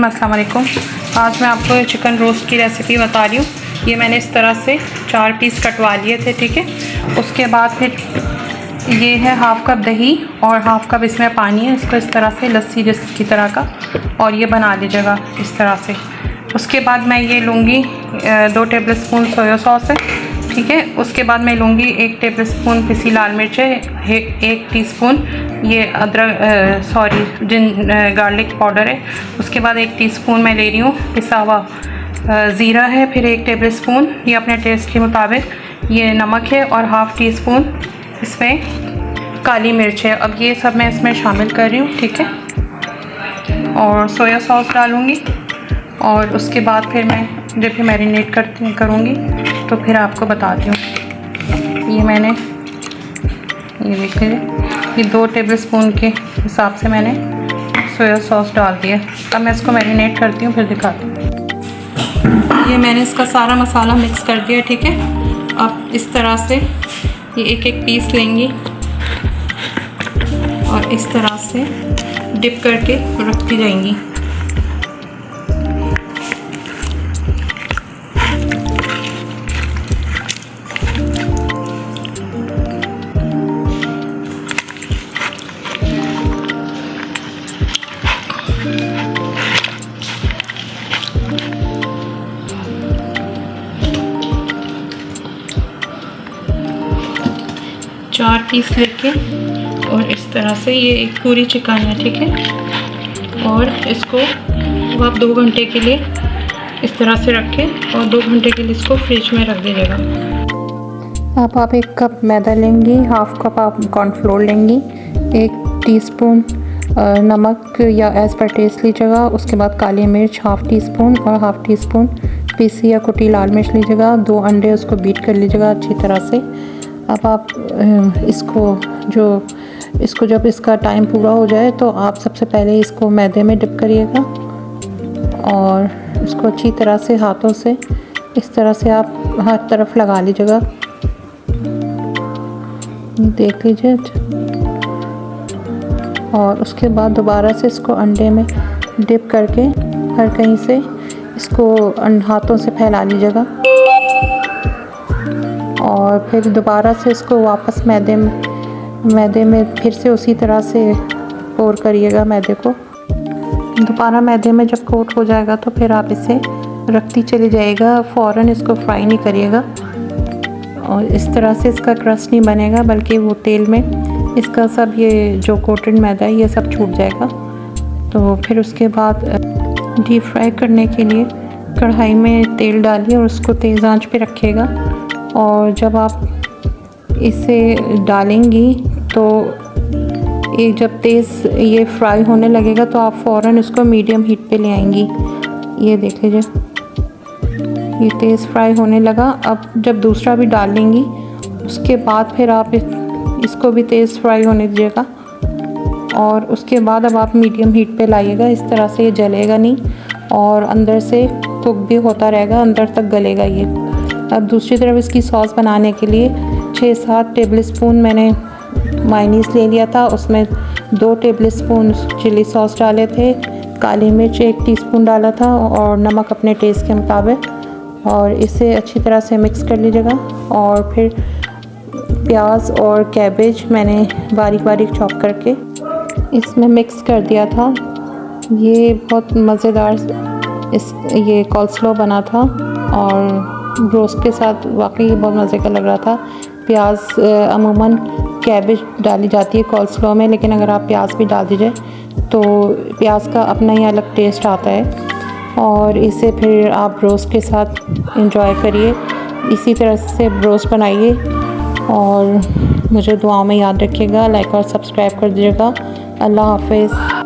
अस्सलाम वालेकुम। आज मैं आपको चिकन रोस्ट की रेसिपी बता रही हूँ। ये मैंने इस तरह से 4 पीस कटवा लिए थे, ठीक है। उसके बाद फिर ये है हाफ़ कप दही और हाफ़ कप इसमें पानी है। इसको इस तरह से लस्सी जिसकी तरह का और ये बना लीजिएगा इस तरह से। उसके बाद मैं ये लूँगी 2 टेबल स्पून सोया सॉस है, ठीक है। उसके बाद मैं लूँगी 1 टेबल स्पून पिसी लाल मिर्च है, 1 टीस्पून ये गार्लिक पाउडर है। उसके बाद 1 टीस्पून मैं ले रही हूँ पिसा हुआ ज़ीरा है, फिर 1 टेबल स्पून ये अपने टेस्ट के मुताबिक ये नमक है और हाफ़ टी स्पून इसमें काली मिर्च है। अब ये सब मैं इसमें शामिल कर रही हूँ, ठीक है। और सोया सॉस डालूँगी और उसके बाद फिर मैं जब भी मैरिनेट करूँगी तो फिर आपको बताती हूँ। ये मैंने ये देखिए ये 2 टेबल स्पून के हिसाब से मैंने सोया सॉस डाल दिया। अब मैं इसको मैरिनेट करती हूँ, फिर दिखाती हूँ। ये मैंने इसका सारा मसाला मिक्स कर दिया, ठीक है। अब इस तरह से ये एक पीस लेंगी और इस तरह से डिप करके रखती जाएंगी। चार पीस लेके और इस तरह से ये एक पूरी चिकन है, ठीक है। और इसको आप 2 घंटे के लिए इस तरह से रखें और 2 घंटे के लिए इसको फ्रिज में रख दीजिएगा। अब आप 1 कप मैदा लेंगी, हाफ़ कप आप कॉर्नफ्लोर लेंगी, 1 टीस्पून नमक या एज़ पर टेस्ट लीजिएगा। उसके बाद काली मिर्च हाफ़ टी स्पून और हाफ़ टी स्पून पीसी या कुटी लाल मिर्च लीजिएगा। 2 अंडे उसको बीट कर लीजिएगा अच्छी तरह से। अब आप इसको जब इसका टाइम पूरा हो जाए तो आप सबसे पहले इसको मैदे में डिप करिएगा और इसको अच्छी तरह से हाथों से इस तरह से आप हर तरफ लगा लीजिएगा। देख लीजिए। और उसके बाद दोबारा से इसको अंडे में डिप करके हर कहीं से इसको हाथों से फैला लीजिएगा और फिर दोबारा से इसको वापस मैदे में फिर से उसी तरह से पोर करिएगा मैदे को। दोबारा मैदे में जब कोट हो जाएगा तो फिर आप इसे रखती चली जाइएगा, फ़ौरन इसको फ्राई नहीं करिएगा और इस तरह से इसका क्रस्ट नहीं बनेगा, बल्कि वो तेल में इसका सब ये जो कोटेड मैदा है ये सब छूट जाएगा। तो फिर उसके बाद डीप फ्राई करने के लिए कढ़ाई में तेल डालिए और उसको तेज़ आंच पे रखिएगा। और जब आप इसे डालेंगी तो जब तेज़ ये फ्राई होने लगेगा तो आप फ़ौरन इसको मीडियम हीट पे ले आएंगी। ये देख लीजिए ये तेज़ फ्राई होने लगा। अब जब दूसरा भी डाल लेंगी उसके बाद फिर आप इसको भी तेज़ फ्राई होने दीजिएगा और उसके बाद अब आप मीडियम हीट पे लाइएगा। इस तरह से ये जलेगा नहीं और अंदर से कुक भी होता रहेगा, अंदर तक गलेगा ये। अब दूसरी तरफ इसकी सॉस बनाने के लिए 6-7 टेबल स्पून मैंने मायोनीज़ ले लिया था। उसमें 2 टेबल स्पून चिली सॉस डाले थे, काली मिर्च 1 टीस्पून डाला था और नमक अपने टेस्ट के मुताबिक। और इसे अच्छी तरह से मिक्स कर लीजिएगा। और फिर प्याज और कैबेज मैंने बारीक बारीक चॉप करके इसमें मिक्स कर दिया था। ये बहुत मज़ेदार ये कॉल्स्लो बना था और रोस्ट के साथ वाकई बहुत मज़े का लग रहा था। प्याज अमूमन कैबेज डाली जाती है कॉल्स्लो में, लेकिन अगर आप प्याज भी डाल दीजिए तो प्याज का अपना ही अलग टेस्ट आता है। और इसे फिर आप रोस्ट के साथ एंजॉय करिए। इसी तरह से रोस्ट बनाइए और मुझे दुआओं में याद रखिएगा। लाइक और सब्सक्राइब कर दीजिएगा। अल्लाह हाफ़िज़।